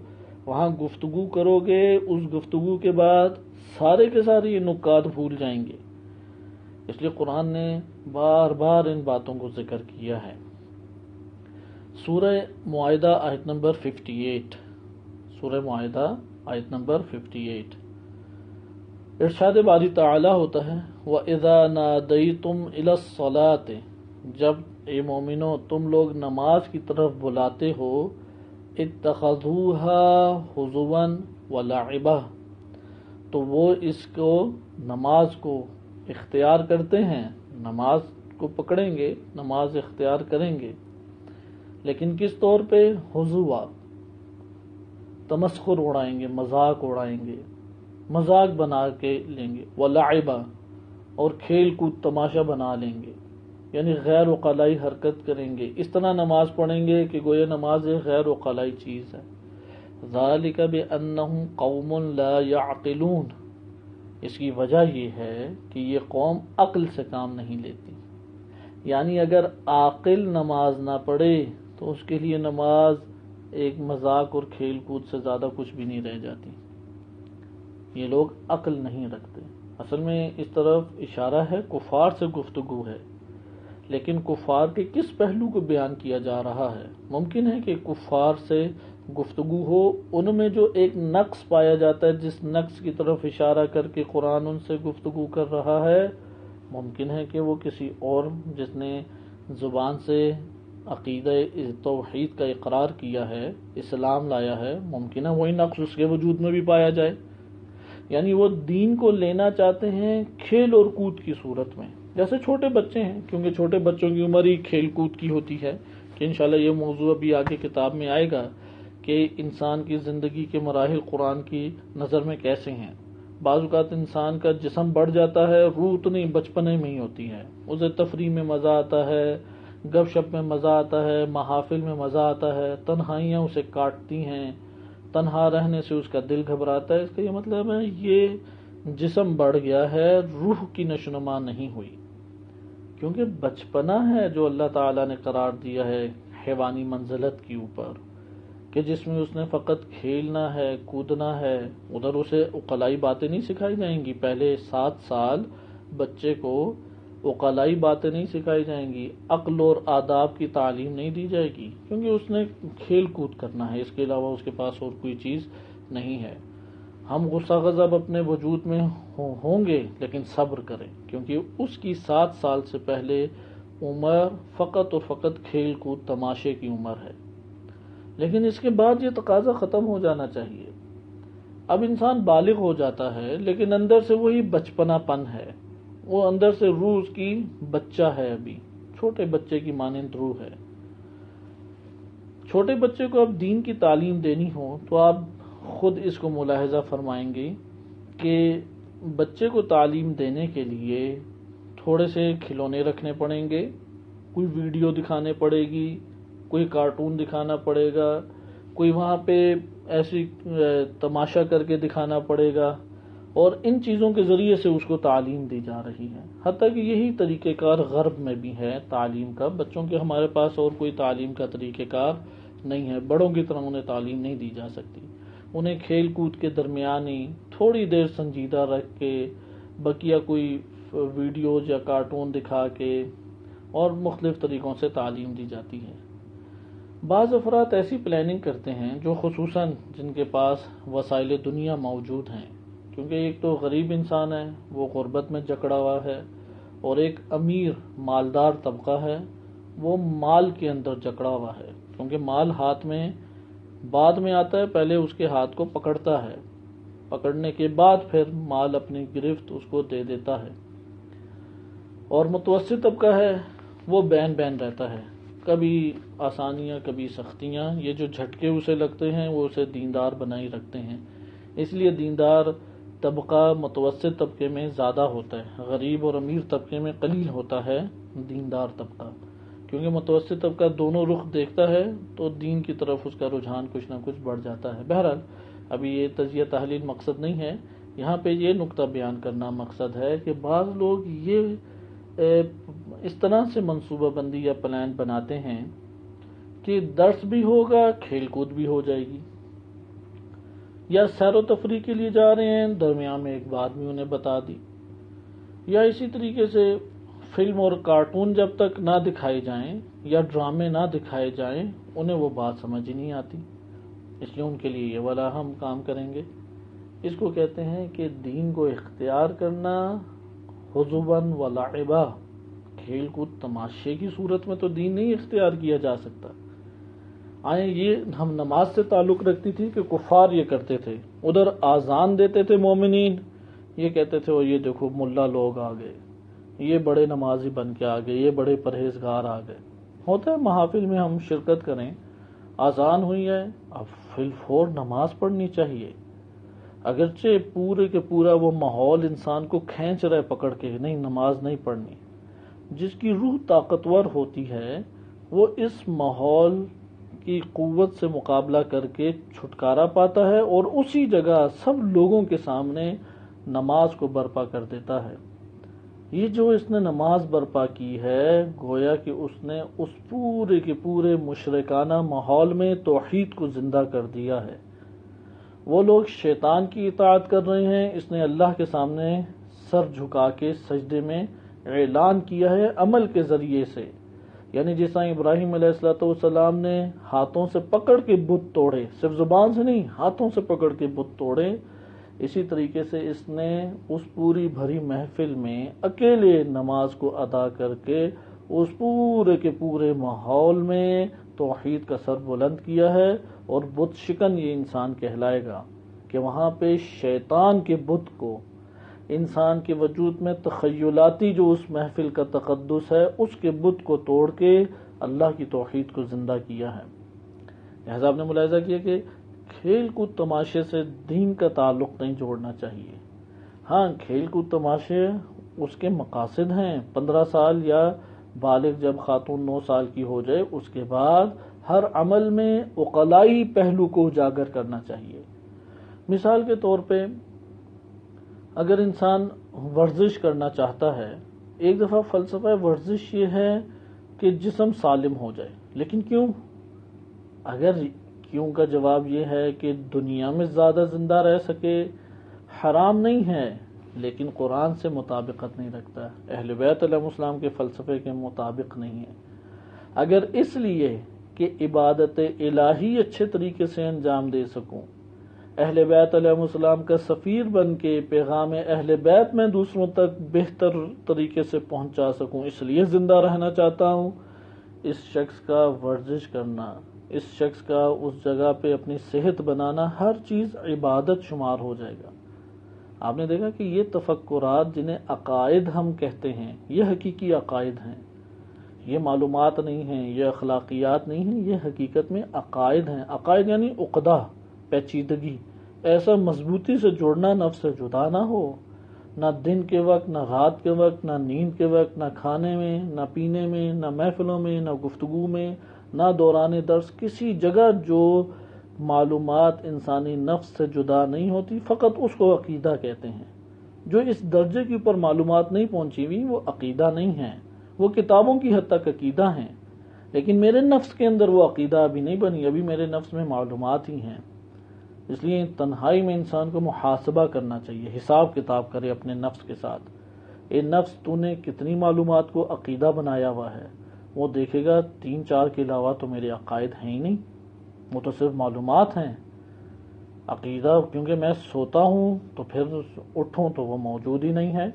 وہاں گفتگو کرو گے، اس گفتگو کے بعد سارے کے سارے یہ نکات بھول جائیں گے۔ اس لیے قرآن نے بار بار ان باتوں کو ذکر کیا ہے۔ سورہ معاہدہ آیت نمبر 58، سورہ معاہدہ آیت نمبر 58، ارشاد باری تعالی ہوتا ہے، وَإِذَا نَادَيْتُمْ إِلَى الصَّلَاةِ، جب اے مومنو تم لوگ نماز کی طرف بلاتے ہو، اتخذوها ہزوا ولعبا، تو وہ اس کو، نماز کو اختیار کرتے ہیں، نماز کو پکڑیں گے، نماز اختیار کریں گے، لیکن کس طور پہ؟ ہزوا، تمسخر اڑائیں گے، مذاق اڑائیں گے، مذاق بنا کے لیں گے، ولعبا، اور کھیل کود تماشا بنا لیں گے، یعنی غیر عقلائی حرکت کریں گے، اس طرح نماز پڑھیں گے کہ گویا نماز ایک غیر عقلائی چیز ہے۔ ذالک بأنہم قوم لا یعقلون، اس کی وجہ یہ ہے کہ یہ قوم عقل سے کام نہیں لیتی، یعنی اگر عاقل نماز نہ پڑھے تو اس کے لیے نماز ایک مذاق اور کھیل کود سے زیادہ کچھ بھی نہیں رہ جاتی۔ یہ لوگ عقل نہیں رکھتے۔ اصل میں اس طرف اشارہ ہے، کفار سے گفتگو ہے، لیکن کفار کے کس پہلو کو بیان کیا جا رہا ہے؟ ممکن ہے کہ کفار سے گفتگو ہو، ان میں جو ایک نقص پایا جاتا ہے، جس نقص کی طرف اشارہ کر کے قرآن ان سے گفتگو کر رہا ہے، ممکن ہے کہ وہ کسی اور، جس نے زبان سے عقیدہ توحید کا اقرار کیا ہے، اسلام لایا ہے، ممکن ہے وہی نقص اس کے وجود میں بھی پایا جائے، یعنی وہ دین کو لینا چاہتے ہیں کھیل اور کود کی صورت میں، جیسے چھوٹے بچے ہیں، کیونکہ چھوٹے بچوں کی عمر ہی کھیل کود کی ہوتی ہے، کہ انشاءاللہ یہ موضوع ابھی آگے کتاب میں آئے گا کہ انسان کی زندگی کے مراحل قرآن کی نظر میں کیسے ہیں۔ بعض اوقات انسان کا جسم بڑھ جاتا ہے، روح اتنی بچپنے میں ہی ہوتی ہے، اسے تفریح میں مزہ آتا ہے، گپ شپ میں مزہ آتا ہے، محافل میں مزہ آتا ہے، تنہائیاں اسے کاٹتی ہیں، تنہا رہنے سے اس کا دل گھبراتا ہے۔ اس کا یہ مطلب ہے یہ جسم بڑھ گیا ہے، روح کی نشوونما نہیں ہوئی، کیونکہ بچپنا ہے جو اللہ تعالیٰ نے قرار دیا ہے حیوانی منزلت کے اوپر، کہ جس میں اس نے فقط کھیلنا ہے، کودنا ہے، ادھر اسے عقلائی باتیں نہیں سکھائی جائیں گی۔ پہلے 7 سال بچے کو عقلائی باتیں نہیں سکھائی جائیں گی، عقل اور آداب کی تعلیم نہیں دی جائے گی، کیونکہ اس نے کھیل کود کرنا ہے، اس کے علاوہ اس کے پاس اور کوئی چیز نہیں ہے۔ ہم غصہ غضب اپنے وجود میں ہوں گے، لیکن صبر کریں، کیونکہ اس کی 7 سال سے پہلے عمر فقط اور فقط کھیل کود تماشے کی عمر ہے، لیکن اس کے بعد یہ تقاضا ختم ہو جانا چاہیے۔ اب انسان بالغ ہو جاتا ہے، لیکن اندر سے وہی بچپنا پن ہے، وہ اندر سے روح اس کی بچہ ہے، ابھی چھوٹے بچے کی مانند روح ہے۔ چھوٹے بچے کو اب دین کی تعلیم دینی ہو تو آپ خود اس کو ملاحظہ فرمائیں گے کہ بچے کو تعلیم دینے کے لیے تھوڑے سے کھلونے رکھنے پڑیں گے، کوئی ویڈیو دکھانے پڑے گی، کوئی کارٹون دکھانا پڑے گا، کوئی وہاں پہ ایسی تماشا کر کے دکھانا پڑے گا، اور ان چیزوں کے ذریعے سے اس کو تعلیم دی جا رہی ہے۔ حتیٰ کہ یہی طریقہ کار غرب میں بھی ہے تعلیم کا، بچوں کے ہمارے پاس اور کوئی تعلیم کا طریقہ کار نہیں ہے، بڑوں کی طرح انہیں تعلیم نہیں دی جا سکتی، انہیں کھیل کود کے درمیان ہی تھوڑی دیر سنجیدہ رکھ کے، بقیہ کوئی ویڈیوز یا کارٹون دکھا کے اور مختلف طریقوں سے تعلیم دی جاتی ہے۔ بعض افراد ایسی پلاننگ کرتے ہیں جو خصوصاً جن کے پاس وسائل دنیا موجود ہیں، کیونکہ ایک تو غریب انسان ہے، وہ غربت میں جکڑا ہوا ہے، اور ایک امیر مالدار طبقہ ہے، وہ مال کے اندر جکڑا ہوا ہے، کیونکہ مال ہاتھ میں بعد میں آتا ہے، پہلے اس کے ہاتھ کو پکڑتا ہے، پکڑنے کے بعد پھر مال اپنی گرفت اس کو دے دیتا ہے۔ اور متوسط طبقہ ہے، وہ بین بین رہتا ہے، کبھی آسانیاں کبھی سختیاں، یہ جو جھٹکے اسے لگتے ہیں وہ اسے دیندار بنائی رکھتے ہیں۔ اس لیے دیندار طبقہ متوسط طبقے میں زیادہ ہوتا ہے، غریب اور امیر طبقے میں قلیل ہوتا ہے دیندار طبقہ، کیونکہ متوسط طبقہ دونوں رخ دیکھتا ہے تو دین کی طرف اس کا رجحان کچھ نہ کچھ بڑھ جاتا ہے۔ بہرحال ابھی یہ تجزیہ تحلیل مقصد نہیں ہے، یہاں پہ یہ نقطہ بیان کرنا مقصد ہے کہ بعض لوگ یہ اس طرح سے منصوبہ بندی یا پلان بناتے ہیں کہ درس بھی ہوگا، کھیل کود بھی ہو جائے گی، یا سیر و تفریح کے لیے جا رہے ہیں، درمیان میں ایک بات بھی انہیں بتا دی، یا اسی طریقے سے فلم اور کارٹون جب تک نہ دکھائے جائیں یا ڈرامے نہ دکھائے جائیں انہیں وہ بات سمجھ ہی نہیں آتی، اس لیے ان کے لیے یہ والا ہم کام کریں گے۔ اس کو کہتے ہیں کہ دین کو اختیار کرنا حضباً و لعبا، کھیل کود تماشے کی صورت میں تو دین نہیں اختیار کیا جا سکتا۔ یہ ہم نماز سے تعلق رکھتی تھی کہ کفار یہ کرتے تھے، ادھر آذان دیتے تھے مومنین، یہ کہتے تھے یہ دیکھو ملا لوگ آ گئے، یہ بڑے نمازی بن کے آ گئے، یہ بڑے پرہیزگار آ گئے۔ ہوتا ہے محافل میں ہم شرکت کریں، آذان ہوئی ہے، اب فی الفور نماز پڑھنی چاہیے، اگرچہ پورے کے پورا وہ ماحول انسان کو کھینچ رہا ہے پکڑ کے، نہیں نماز نہیں پڑھنی۔ جس کی روح طاقتور ہوتی ہے وہ اس ماحول کی قوت سے مقابلہ کر کے چھٹکارا پاتا ہے اور اسی جگہ سب لوگوں کے سامنے نماز کو برپا کر دیتا ہے۔ یہ جو اس نے نماز برپا کی ہے گویا کہ اس نے اس پورے کے پورے مشرکانہ ماحول میں توحید کو زندہ کر دیا ہے۔ وہ لوگ شیطان کی اطاعت کر رہے ہیں، اس نے اللہ کے سامنے سر جھکا کے سجدے میں اعلان کیا ہے عمل کے ذریعے سے، یعنی جس طرح ابراہیم علیہ السلام نے ہاتھوں سے پکڑ کے بت توڑے، صرف زبان سے نہیں ہاتھوں سے پکڑ کے بت توڑے، اسی طریقے سے اس نے اس پوری بھری محفل میں اکیلے نماز کو ادا کر کے اس پورے کے پورے ماحول میں توحید کا سر بلند کیا ہے، اور بت شکن یہ انسان کہلائے گا کہ وہاں پہ شیطان کے بت کو انسان کے وجود میں تخیلاتی جو اس محفل کا تقدس ہے اس کے بت کو توڑ کے اللہ کی توحید کو زندہ کیا ہے۔ لہذا آپ نے ملاحظہ کیا کہ کھیل کود تماشے سے دین کا تعلق نہیں جوڑنا چاہیے۔ ہاں کھیل کود تماشے اس کے مقاصد ہیں، 15 سال یا بالغ جب خاتون 9 سال کی ہو جائے اس کے بعد ہر عمل میں عقلائی پہلو کو اجاگر کرنا چاہیے۔ مثال کے طور پہ اگر انسان ورزش کرنا چاہتا ہے، ایک دفعہ فلسفہ ورزش یہ ہے کہ جسم سالم ہو جائے، لیکن کیوں؟ اگر کیوں کا جواب یہ ہے کہ دنیا میں زیادہ زندہ رہ سکے، حرام نہیں ہے لیکن قرآن سے مطابقت نہیں رکھتا، اہل بیت علیہ السلام کے فلسفے کے مطابق نہیں ہے۔ اگر اس لیے کہ عبادت الہی اچھے طریقے سے انجام دے سکوں، اہل بیت علیہ السلام کا سفیر بن کے پیغام اہل بیت میں دوسروں تک بہتر طریقے سے پہنچا سکوں، اس لیے زندہ رہنا چاہتا ہوں، اس شخص کا ورزش کرنا، اس شخص کا اس جگہ پہ اپنی صحت بنانا، ہر چیز عبادت شمار ہو جائے گا۔ آپ نے دیکھا کہ یہ تفکرات جنہیں عقائد ہم کہتے ہیں یہ حقیقی عقائد ہیں، یہ معلومات نہیں ہیں، یہ اخلاقیات نہیں ہیں، یہ حقیقت میں عقائد ہیں۔ عقائد یعنی عقدہ، پیچیدگی، ایسا مضبوطی سے جوڑنا نفس سے جدا نہ ہو، نہ دن کے وقت، نہ رات کے وقت، نہ نیند کے وقت، نہ کھانے میں، نہ پینے میں، نہ محفلوں میں، نہ گفتگو میں، نہ دوران درس، کسی جگہ جو معلومات انسانی نفس سے جدا نہیں ہوتی، فقط اس کو عقیدہ کہتے ہیں۔ جو اس درجے کے اوپر معلومات نہیں پہنچی ہوئی وہ عقیدہ نہیں ہیں، وہ کتابوں کی حد تک عقیدہ ہیں، لیکن میرے نفس کے اندر وہ عقیدہ ابھی نہیں بنی، ابھی میرے نفس میں معلومات ہی ہیں۔ اس لیے تنہائی میں انسان کو محاسبہ کرنا چاہیے، حساب کتاب کرے اپنے نفس کے ساتھ، اے نفس تو نے کتنی معلومات کو عقیدہ بنایا ہوا ہے۔ وہ دیکھے گا 3-4 کے علاوہ تو میرے عقائد ہیں ہی نہیں، وہ تو صرف معلومات ہیں۔ عقیدہ کیونکہ میں سوتا ہوں تو پھر اٹھوں تو وہ موجود ہی نہیں ہے،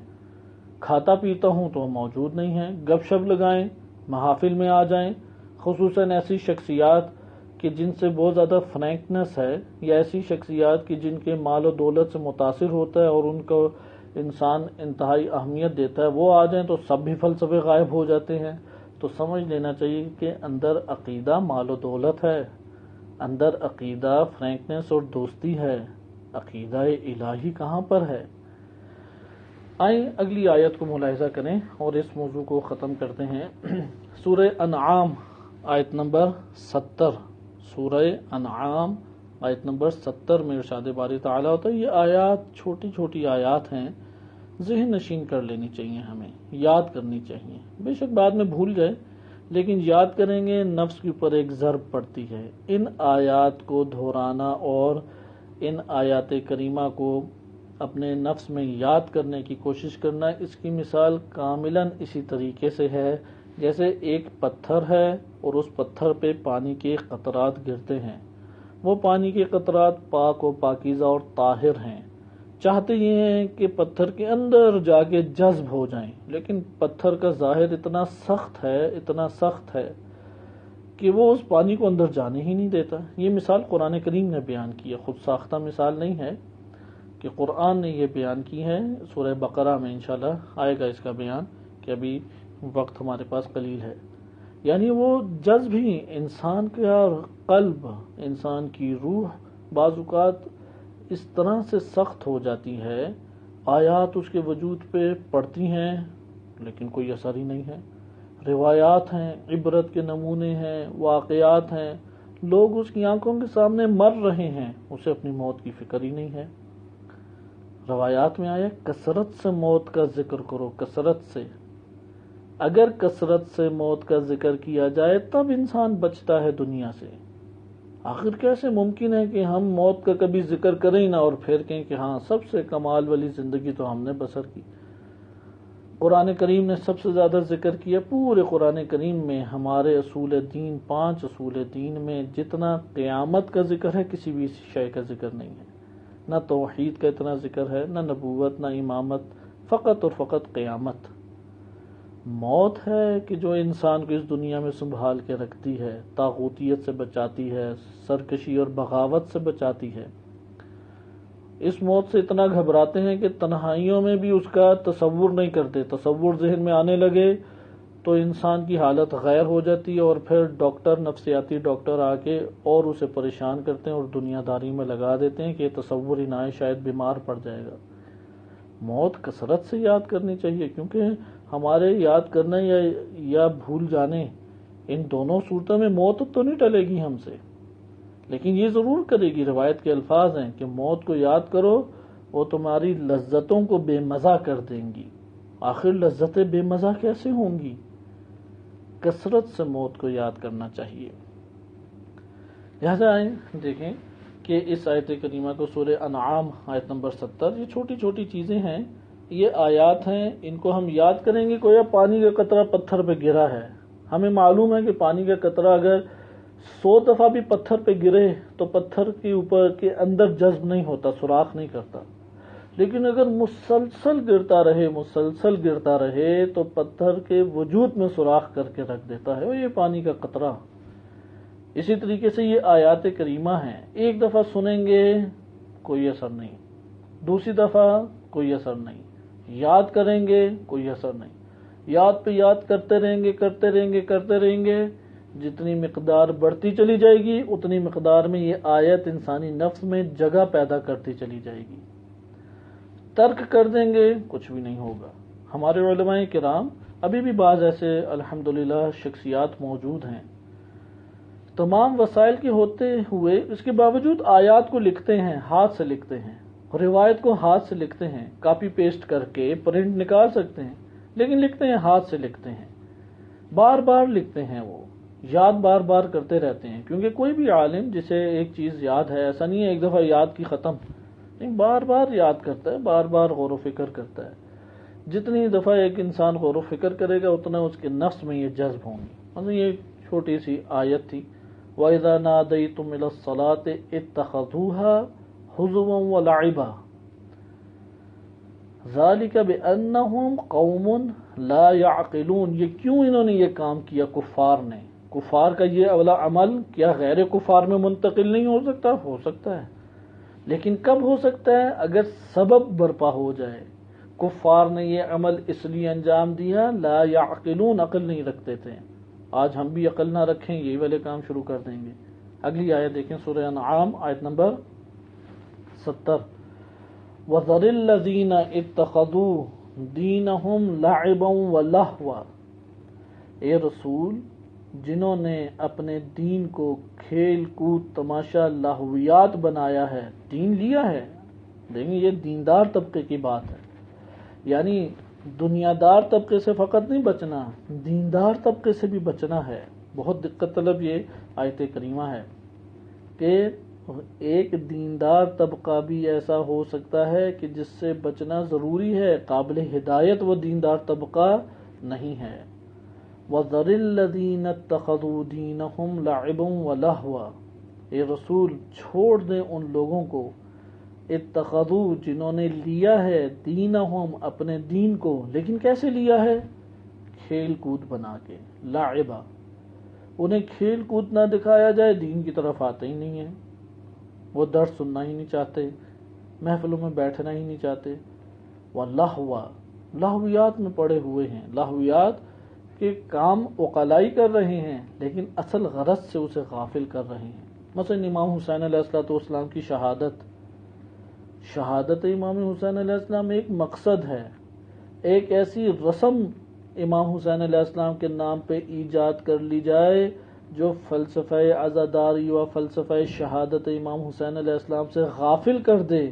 کھاتا پیتا ہوں تو وہ موجود نہیں ہے، گپ شپ لگائیں، محافل میں آ جائیں، خصوصاً ایسی شخصیات کہ جن سے بہت زیادہ فرینکنس ہے، یا ایسی شخصیات کی جن کے مال و دولت سے متاثر ہوتا ہے اور ان کو انسان انتہائی اہمیت دیتا ہے، وہ آ جائیں تو سب بھی فلسفے غائب ہو جاتے ہیں۔ تو سمجھ لینا چاہیے کہ اندر عقیدہ مال و دولت ہے، اندر عقیدہ فرینکنس اور دوستی ہے، عقیدہ الہی کہاں پر ہے؟ آئیں اگلی آیت کو ملاحظہ کریں اور اس موضوع کو ختم کرتے ہیں۔ سورہ انعام آیت نمبر 70، سورہ انعام آیت نمبر 70 میں ارشاد باری تعالیٰ ہوتا ہے۔ یہ آیات چھوٹی چھوٹی آیات ہیں، ذہن نشین کر لینی چاہیے، ہمیں یاد کرنی چاہیے، بے شک بعد میں بھول جائے لیکن یاد کریں گے، نفس کے اوپر ایک ضرب پڑتی ہے۔ ان آیات کو دہرانا اور ان آیات کریمہ کو اپنے نفس میں یاد کرنے کی کوشش کرنا، اس کی مثال کاملاً اسی طریقے سے ہے جیسے ایک پتھر ہے اور اس پتھر پہ پانی کے قطرات گرتے ہیں۔ وہ پانی کے قطرات پاک و پاکیزہ اور طاہر ہیں، چاہتے یہ ہیں کہ پتھر کے اندر جا کے جذب ہو جائیں، لیکن پتھر کا ظاہر اتنا سخت ہے کہ وہ اس پانی کو اندر جانے ہی نہیں دیتا۔ یہ مثال قرآن کریم نے بیان کی ہے، خود ساختہ مثال نہیں ہے کہ قرآن نے یہ بیان کی ہے۔ سورہ بقرہ میں انشاءاللہ آئے گا اس کا بیان، کہ ابھی وقت ہمارے پاس قلیل ہے۔ یعنی وہ جذب ہی انسان کا قلب، انسان کی روح بعض اوقات اس طرح سے سخت ہو جاتی ہے، آیات اس کے وجود پہ پڑتی ہیں لیکن کوئی اثر ہی نہیں ہے، روایات ہیں، عبرت کے نمونے ہیں، واقعات ہیں، لوگ اس کی آنکھوں کے سامنے مر رہے ہیں، اسے اپنی موت کی فکر ہی نہیں ہے۔ روایات میں آیا کثرت سے موت کا ذکر کرو، کثرت سے، اگر کثرت سے موت کا ذکر کیا جائے تب انسان بچتا ہے دنیا سے۔ آخر کیسے ممکن ہے کہ ہم موت کا کبھی ذکر کریں نہ اور پھر کہیں کہ ہاں سب سے کمال والی زندگی تو ہم نے بسر کی۔ قرآن کریم نے سب سے زیادہ ذکر کیا، پورے قرآن کریم میں ہمارے اصول دین، 5 اصول دین میں جتنا قیامت کا ذکر ہے کسی بھی شے کا ذکر نہیں ہے، نہ توحید کا اتنا ذکر ہے، نہ نبوت، نہ امامت، فقط اور فقط قیامت۔ موت ہے کہ جو انسان کو اس دنیا میں سنبھال کے رکھتی ہے، طاغوتیت سے بچاتی ہے، سرکشی اور بغاوت سے بچاتی ہے۔ اس موت سے اتنا گھبراتے ہیں کہ تنہائیوں میں بھی اس کا تصور نہیں کرتے، تصور ذہن میں آنے لگے تو انسان کی حالت غیر ہو جاتی ہے، اور پھر ڈاکٹر، نفسیاتی ڈاکٹر آ کے اور اسے پریشان کرتے ہیں اور دنیا داری میں لگا دیتے ہیں کہ یہ تصور ہی نہ آئے، شاید بیمار پڑ جائے گا۔ موت کثرت سے یاد کرنی چاہیے، کیونکہ ہمارے یاد کرنا یا بھول جانے، ان دونوں صورتوں میں موت تو نہیں ٹلے گی ہم سے، لیکن یہ ضرور کرے گی۔ روایت کے الفاظ ہیں کہ موت کو یاد کرو، وہ تمہاری لذتوں کو بے مزہ کر دیں گی۔ آخر لذتیں بے مزہ کیسے ہوں گی؟ کثرت سے موت کو یاد کرنا چاہیے۔ لہذا آئیں دیکھیں کہ اس آیت کریمہ کو سورہ انعام آیت نمبر 70، یہ چھوٹی چھوٹی چیزیں ہیں، یہ آیات ہیں، ان کو ہم یاد کریں گے۔ کوئی پانی کا قطرہ پتھر پہ گرا ہے، ہمیں معلوم ہے کہ پانی کا قطرہ اگر 100 دفعہ بھی پتھر پہ گرے تو پتھر کے اوپر کے اندر جذب نہیں ہوتا، سوراخ نہیں کرتا، لیکن اگر مسلسل گرتا رہے تو پتھر کے وجود میں سوراخ کر کے رکھ دیتا ہے، اور یہ پانی کا قطرہ۔ اسی طریقے سے یہ آیات کریمہ ہیں، ایک دفعہ سنیں گے کوئی اثر نہیں، دوسری دفعہ کوئی اثر نہیں، یاد کریں گے کوئی اثر نہیں، یاد پہ یاد کرتے رہیں گے، جتنی مقدار بڑھتی چلی جائے گی اتنی مقدار میں یہ آیت انسانی نفس میں جگہ پیدا کرتی چلی جائے گی۔ ترک کر دیں گے کچھ بھی نہیں ہوگا۔ ہمارے علماء کرام ابھی بھی بعض ایسے الحمدللہ شخصیات موجود ہیں، تمام وسائل کے ہوتے ہوئے اس کے باوجود آیات کو لکھتے ہیں، ہاتھ سے لکھتے ہیں، روایت کو ہاتھ سے لکھتے ہیں، کاپی پیسٹ کر کے پرنٹ نکال سکتے ہیں، لیکن لکھتے ہیں، ہاتھ سے لکھتے ہیں، بار بار لکھتے ہیں، وہ یاد بار بار کرتے رہتے ہیں، کیونکہ کوئی بھی عالم جسے ایک چیز یاد ہے، ایسا نہیں ہے ایک دفعہ یاد کی ختم، نہیں، بار بار یاد کرتا ہے، بار بار غور و فکر کرتا ہے۔ جتنی دفعہ ایک انسان غور و فکر کرے گا اتنا اس کے نفس میں یہ جذب ہوں گی۔ مثلا یہ چھوٹی سی آیت تھی، وَإِذَا نَادَيْتُمْ إِلَى الصَّلَاةِ اتَّخَذُوهَا هُزُوًا وَلَعِبًا ذَلِكَ بِأَنَّهُمْ قَوْمٌ لَا يَعْقِلُونَ۔ یہ کیوں انہوں نے یہ کام کیا؟ کفار نے، کفار کا یہ اولا عمل کیا غیر کفار میں منتقل نہیں ہو سکتا؟ ہو سکتا ہے، لیکن کب ہو سکتا ہے؟ اگر سبب برپا ہو جائے۔ کفار نے یہ عمل اس لیے انجام دیا، لا یعقلون، عقل نہیں رکھتے تھے۔ آج ہم بھی عقل نہ رکھیں، یہی والے کام شروع کر دیں گے۔ اگلی آیت دیکھیں، سورہ انعام آیت نمبر 70 وَذَرِ الَّذِينَ اتَّخَذُوا دِينَهُمْ لَعِبًا وَلَهْوًا، اے رسول جنہوں نے اپنے دین کو کھیل کود تماشا لہویات بنایا ہے، دین لیا ہے. دیکھیں یہ دیندار طبقے کی بات ہے، یعنی دنیا دار طبقے سے فقط نہیں بچنا، دیندار طبقے سے بھی بچنا ہے. بہت دقت طلب یہ آیت کریمہ ہے کہ ایک دیندار طبقہ بھی ایسا ہو سکتا ہے کہ جس سے بچنا ضروری ہے، قابل ہدایت وہ دیندار طبقہ نہیں ہے. وَذَرِ الَّذِينَ اتَّخَذُوا دِينَهُمْ لَعِبًا وَلَهْوًا، اے رسول چھوڑ دیں ان لوگوں کو اتخذوا جنہوں نے لیا ہے دینہم اپنے دین کو، لیکن کیسے لیا ہے؟ کھیل کود بنا کے. لاعبا، انہیں کھیل کود نہ دکھایا جائے دین کی طرف آتے ہی نہیں ہیں، وہ درس سننا ہی نہیں چاہتے، محفلوں میں بیٹھنا ہی نہیں چاہتے. وَلَہْوَا، لہویات میں پڑے ہوئے ہیں، لہویات کے کام عقلائی کر رہے ہیں لیکن اصل غرض سے اسے غافل کر رہے ہیں. مثلا امام حسین علیہ السلام کی شہادت امام حسین علیہ السلام ایک مقصد ہے، ایک ایسی رسم امام حسین علیہ السلام کے نام پہ ایجاد کر لی جائے جو فلسفہ عزاداری و فلسفہ شہادت امام حسین علیہ السلام سے غافل کر دے،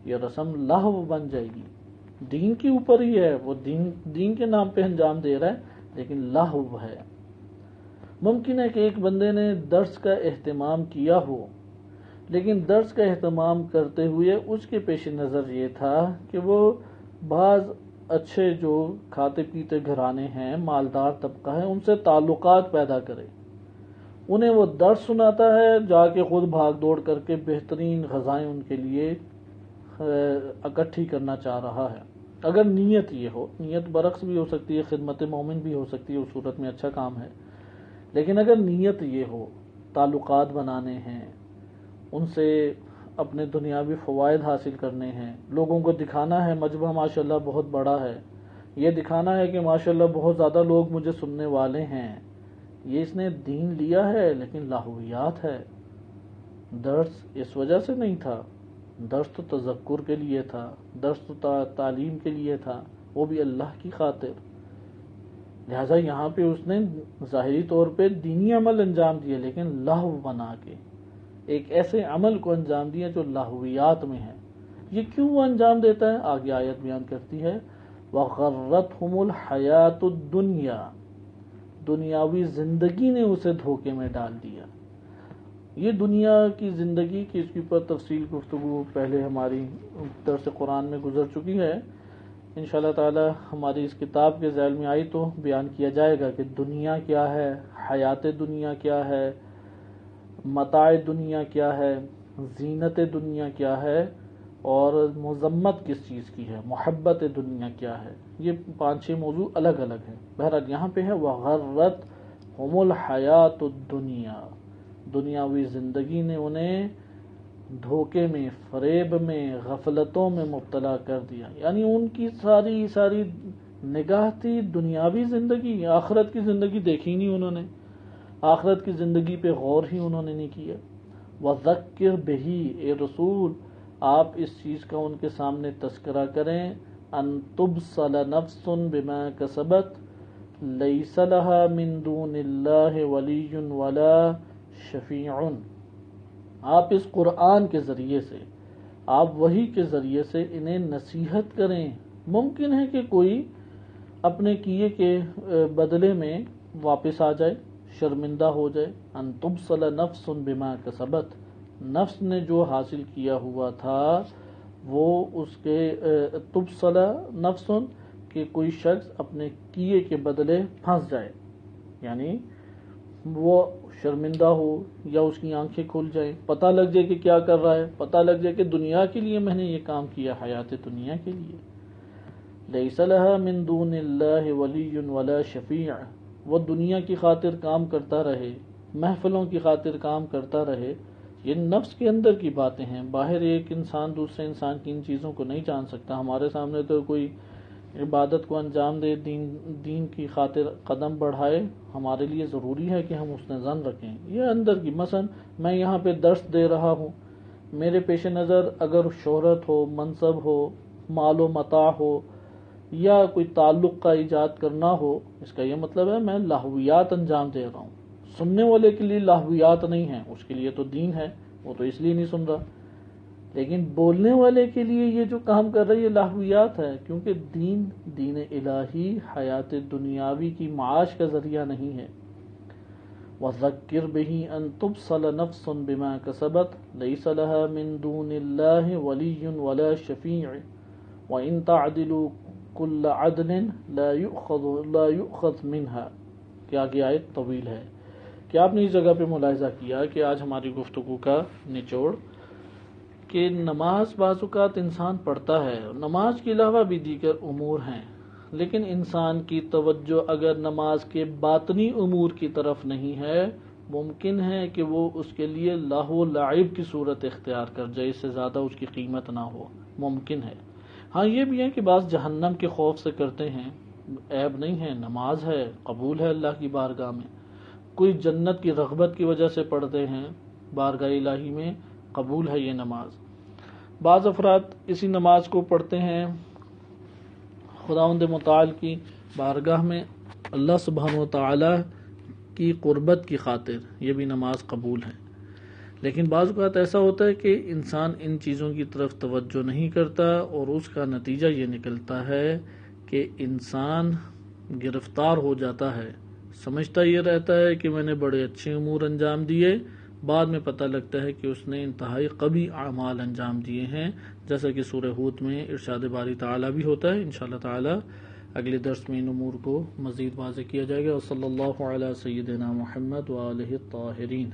یہ رسم لہو بن جائے گی. دین کے اوپر ہی ہے، وہ دین کے نام پہ انجام دے رہا ہے لیکن لہو ہے. ممکن ہے کہ ایک بندے نے درس کا اہتمام کیا ہو، لیکن درس کا اہتمام کرتے ہوئے اس کے پیش نظر یہ تھا کہ وہ بعض اچھے جو کھاتے پیتے گھرانے ہیں، مالدار طبقہ ہے، ان سے تعلقات پیدا کرے. انہیں وہ درس سناتا ہے، جا کے خود بھاگ دوڑ کر کے بہترین غذائیں ان کے لیے اکٹھی کرنا چاہ رہا ہے. اگر نیت یہ ہو، نیت برعکس بھی ہو سکتی ہے، خدمت مومن بھی ہو سکتی ہے، اس صورت میں اچھا کام ہے. لیکن اگر نیت یہ ہو تعلقات بنانے ہیں، ان سے اپنے دنیاوی فوائد حاصل کرنے ہیں، لوگوں کو دکھانا ہے مجمع ماشاءاللہ بہت بڑا ہے، یہ دکھانا ہے کہ ماشاءاللہ بہت زیادہ لوگ مجھے سننے والے ہیں، یہ اس نے دین لیا ہے لیکن لاہویات ہے. درس اس وجہ سے نہیں تھا، درس تو تذکر کے لیے تھا، درس تو تعلیم کے لیے تھا، وہ بھی اللہ کی خاطر. لہذا یہاں پہ اس نے ظاہری طور پہ دینی عمل انجام دیے لیکن لہو بنا کے ایک ایسے عمل کو انجام دیا جو لاہویات میں ہے. یہ کیوں وہ انجام دیتا ہے؟ آگے آیت بیان کرتی ہے وَغَرَّتْهُمُ الْحَيَاةُ الدُّنْيَا، دنیاوی زندگی نے اسے دھوکے میں ڈال دیا. یہ دنیا کی زندگی کی اس کے اوپر تفصیل گفتگو پہلے ہماری درس قرآن میں گزر چکی ہے. انشاءاللہ تعالی ہماری اس کتاب کے ذیل میں آئی تو بیان کیا جائے گا کہ دنیا کیا ہے، حیات دنیا کیا ہے، متاع دنیا کیا ہے، زینت دنیا کیا ہے، اور مذمت کس چیز کی ہے، محبت دنیا کیا ہے. یہ 5-6 موضوع الگ الگ ہیں. بہرحال یہاں پہ ہے وَغَرَّتْهُمُ الْحَيَاةُ الدُّنْيَا، دنیاوی زندگی نے انہیں دھوکے میں، فریب میں، غفلتوں میں مبتلا کر دیا. یعنی ان کی ساری نگاہ تھی دنیاوی زندگی، آخرت کی زندگی دیکھی نہیں انہوں نے، آخرت کی زندگی پہ غور ہی انہوں نے نہیں کیا. وَذَكِّرْ بِهِ، اے رسول آپ اس چیز کا ان کے سامنے تذکرہ کریں، ان تبصل نفس بما کسبت لیس لها من دون اللہ ولی ولا شفیع. آپ اس قرآن کے ذریعے سے، آپ وحی کے ذریعے سے انہیں نصیحت کریں. ممکن ہے کہ کوئی اپنے کیے کے بدلے میں واپس آ جائے، شرمندہ ہو جائے. ان تبصل نفس بما کسبت، نفس نے جو حاصل کیا ہوا تھا وہ اس کے تبصل نفس، کہ کوئی شخص اپنے کیے کے بدلے پھنس جائے، یعنی وہ شرمندہ ہو یا اس کی آنکھیں کھل جائیں، پتہ لگ جائے کہ کیا کر رہا ہے، پتہ لگ جائے کہ دنیا کے لیے میں نے یہ کام کیا، حیات دنیا کے لیے. لیس لها من دون اللہ ولی ولا شفیع، وہ دنیا کی خاطر کام کرتا رہے، محفلوں کی خاطر کام کرتا رہے. یہ نفس کے اندر کی باتیں ہیں، باہر ایک انسان دوسرے انسان کی ان چیزوں کو نہیں جان سکتا. ہمارے سامنے تو کوئی عبادت کو انجام دے، دین کی خاطر قدم بڑھائے، ہمارے لیے ضروری ہے کہ ہم اس نے ظن رکھیں. یہ اندر کی، مثلا میں یہاں پہ درس دے رہا ہوں، میرے پیش نظر اگر شہرت ہو، منصب ہو، مال و متاع ہو یا کوئی تعلق کا ایجاد کرنا ہو، اس کا یہ مطلب ہے میں لہویات انجام دے رہا ہوں۔ سننے والے کے لیے لہویات نہیں ہیں، اس کے لیے تو دین ہے، وہ تو اس لیے نہیں سن رہا۔ لیکن بولنے والے کے لیے یہ جو کام کر رہا ہے یہ لہویات ہے، کیونکہ دین الہی حیات دنیاوی کی معاش کا ذریعہ نہیں ہے۔ وَذَكِّرْ بِهِ أَن تُبْصَلَ نَفْسٌ بِمَا كَسَبَتْ لَيْسَ لَهَا مِن دُونِ اللَّهِ وَلِيٌّ وَلَا شَفِيعٌ وَإِن تَعْدِلُوا كُلَّ عَدْلٍ لَا يُؤْخَذْ مِنْهَا۔ کہ آگے آیت طویل ہے۔ کہ آپ نے اس جگہ پہ ملاحظہ کیا کہ آج ہماری گفتگو کا نچوڑ کہ نماز بعض اوقات انسان پڑھتا ہے، نماز کے علاوہ بھی دیگر امور ہیں، لیکن انسان کی توجہ اگر نماز کے باطنی امور کی طرف نہیں ہے، ممکن ہے کہ وہ اس کے لیے لہو و لعب کی صورت اختیار کر جائے، اس سے زیادہ اس کی قیمت نہ ہو، ممکن ہے۔ ہاں یہ بھی ہے کہ بعض جہنم کے خوف سے کرتے ہیں، عیب نہیں ہے، نماز ہے، قبول ہے اللہ کی بارگاہ میں۔ کوئی جنت کی رغبت کی وجہ سے پڑھتے ہیں بارگاہ الہی میں، قبول ہے یہ نماز۔ بعض افراد اسی نماز کو پڑھتے ہیں خداوند متعال کی بارگاہ میں اللہ سبحانہ و تعالی کی قربت کی خاطر، یہ بھی نماز قبول ہے۔ لیکن بعض اوقات ایسا ہوتا ہے کہ انسان ان چیزوں کی طرف توجہ نہیں کرتا اور اس کا نتیجہ یہ نکلتا ہے کہ انسان گرفتار ہو جاتا ہے، سمجھتا یہ رہتا ہے کہ میں نے بڑے اچھے امور انجام دیے، بعد میں پتہ لگتا ہے کہ اس نے انتہائی قبیح اعمال انجام دیے ہیں، جیسا کہ سورہ ہود میں ارشاد باری تعالیٰ بھی ہوتا ہے۔ انشاءاللہ تعالیٰ اگلے درس میں ان امور کو مزید واضح کیا جائے گا۔ وصلی اللہ علی سیدنا محمد وآلہ الطاہرین۔